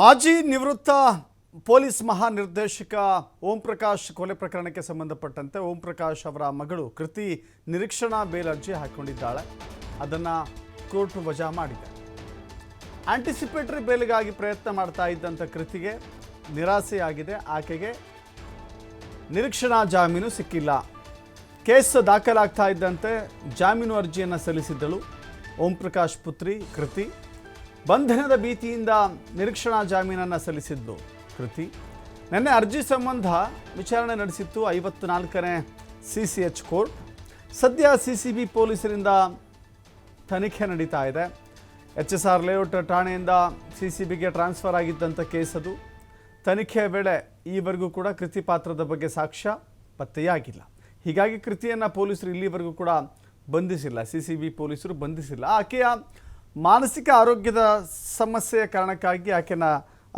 ಮಾಜಿ ನಿವೃತ್ತ ಪೊಲೀಸ್ ಮಹಾನಿರ್ದೇಶಕ ಓಂ ಪ್ರಕಾಶ್ ಕೊಲೆ ಪ್ರಕರಣಕ್ಕೆ ಸಂಬಂಧಪಟ್ಟಂತೆ ಓಂ ಪ್ರಕಾಶ್ ಅವರ ಮಗಳು ಕೃತಿ ನಿರೀಕ್ಷಣಾ ಬೇಲ್ ಅರ್ಜಿ ಹಾಕಿಕೊಂಡಿದ್ದಾಳೆ. ಅದನ್ನು ಕೋರ್ಟ್ ವಜಾ ಮಾಡಿದೆ. ಆಂಟಿಸಿಪೇಟರಿ ಬೇಲ್ಗಾಗಿ ಪ್ರಯತ್ನ ಮಾಡ್ತಾ ಇದ್ದಂಥ ಕೃತಿಗೆ ನಿರಾಸೆಯಾಗಿದೆ. ಆಕೆಗೆ ನಿರೀಕ್ಷಣಾ ಜಾಮೀನು ಸಿಕ್ಕಿಲ್ಲ. ಕೇಸ್ ದಾಖಲಾಗ್ತಾ ಇದ್ದಂತೆ ಜಾಮೀನು ಅರ್ಜಿಯನ್ನು ಸಲ್ಲಿಸಿದ್ದಳು ಓಂ ಪ್ರಕಾಶ್ ಪುತ್ರಿ ಕೃತಿ. ಬಂಧನದ ಭೀತಿಯಿಂದ ನಿರೀಕ್ಷಣಾ ಜಾಮೀನನ್ನು ಸಲ್ಲಿಸಿದ್ದು ಕೃತಿ. ನಿನ್ನೆ ಅರ್ಜಿ ಸಂಬಂಧ ವಿಚಾರಣೆ ನಡೆಸಿತ್ತು 54ನೇ CCH ಕೋರ್ಟ್. ಸದ್ಯ CCB ಪೊಲೀಸರಿಂದ ತನಿಖೆ ನಡೀತಾ ಇದೆ. HSR ಲೇಔಟ್ ಠಾಣೆಯಿಂದ CCBಗೆ ಟ್ರಾನ್ಸ್ಫರ್ ಆಗಿದ್ದಂಥ ಕೇಸ್ ಅದು. ತನಿಖೆಯ ವೇಳೆ ಈವರೆಗೂ ಕೂಡ ಕೃತಿ ಪಾತ್ರದ ಬಗ್ಗೆ ಸಾಕ್ಷ್ಯ ಪತ್ತೆಯಾಗಿಲ್ಲ. ಹೀಗಾಗಿ ಕೃತಿಯನ್ನು ಪೊಲೀಸರು ಇಲ್ಲಿವರೆಗೂ ಕೂಡ ಬಂಧಿಸಿಲ್ಲ. CCB ಪೊಲೀಸರು ಬಂಧಿಸಿಲ್ಲ. ಆಕೆಯ ಮಾನಸಿಕ ಆರೋಗ್ಯದ ಸಮಸ್ಯೆಯ ಕಾರಣಕ್ಕಾಗಿ ಆಕೆನ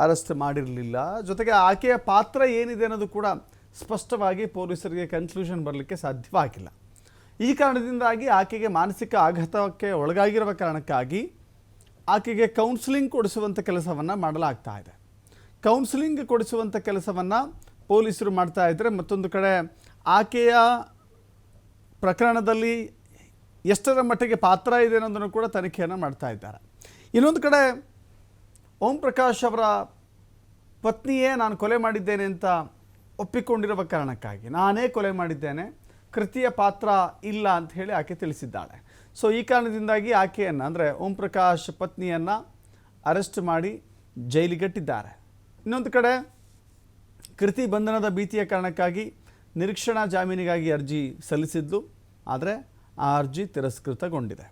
ಅರೆಸ್ಟ್ ಮಾಡಿರಲಿಲ್ಲ. ಜೊತೆಗೆ ಆಕೆಯ ಪಾತ್ರ ಏನಿದೆ ಅನ್ನೋದು ಕೂಡ ಸ್ಪಷ್ಟವಾಗಿ ಪೊಲೀಸರಿಗೆ ಕನ್ಕ್ಲೂಷನ್ ಬರಲಿಕ್ಕೆ ಸಾಧ್ಯವಾಗಿಲ್ಲ. ಈ ಕಾರಣದಿಂದಾಗಿ ಆಕೆಗೆ ಮಾನಸಿಕ ಆಘಾತಕ್ಕೆ ಒಳಗಾಗಿರುವ ಕಾರಣಕ್ಕಾಗಿ ಆಕೆಗೆ ಕೌನ್ಸಿಲಿಂಗ್ ಕೊಡಿಸುವಂಥ ಕೆಲಸವನ್ನು ಮಾಡಲಾಗ್ತಾ ಇದೆ. ಕೌನ್ಸಿಲಿಂಗ್ ಕೊಡಿಸುವಂಥ ಕೆಲಸವನ್ನು ಪೊಲೀಸರು ಮಾಡ್ತಾ ಇದ್ದರೆ, ಮತ್ತೊಂದು ಕಡೆ ಆಕೆಯ ಪ್ರಕರಣದಲ್ಲಿ ಎಷ್ಟರ ಮಟ್ಟಿಗೆ ಪಾತ್ರ ಇದೆ ಅನ್ನೋದನ್ನು ಕೂಡ ತನಿಖೆಯನ್ನು ಮಾಡ್ತಾ ಇದ್ದಾರೆ. ಇನ್ನೊಂದು ಕಡೆ ಓಂ ಪ್ರಕಾಶ್ ಅವರ ಪತ್ನಿಯೇ ನಾನು ಕೊಲೆ ಮಾಡಿದ್ದೇನೆ ಅಂತ ಒಪ್ಪಿಕೊಂಡಿರುವ ಕಾರಣಕ್ಕಾಗಿ ನಾನೇ ಕೊಲೆ ಮಾಡಿದ್ದೇನೆ, ಕೃತಿಯ ಪಾತ್ರ ಇಲ್ಲ ಅಂತ ಹೇಳಿ ಆಕೆ ತಿಳಿಸಿದ್ದಾಳೆ. ಸೊ ಈ ಕಾರಣದಿಂದಾಗಿ ಆಕೆಯನ್ನು ಅಂದರೆ ಓಂ ಪ್ರಕಾಶ್ ಪತ್ನಿಯನ್ನು ಅರೆಸ್ಟ್ ಮಾಡಿ ಜೈಲಿಗಟ್ಟಿದ್ದಾರೆ. ಇನ್ನೊಂದು ಕಡೆ ಕೃತಿ ಬಂಧನದ ಭೀತಿಯ ಕಾರಣಕ್ಕಾಗಿ ನಿರೀಕ್ಷಣಾ ಜಾಮೀನಿಗಾಗಿ ಅರ್ಜಿ ಸಲ್ಲಿಸಿದ್ಲು. ಆದರೆ ಆ ಅರ್ಜಿ ತಿರಸ್ಕೃತಗೊಂಡಿದೆ.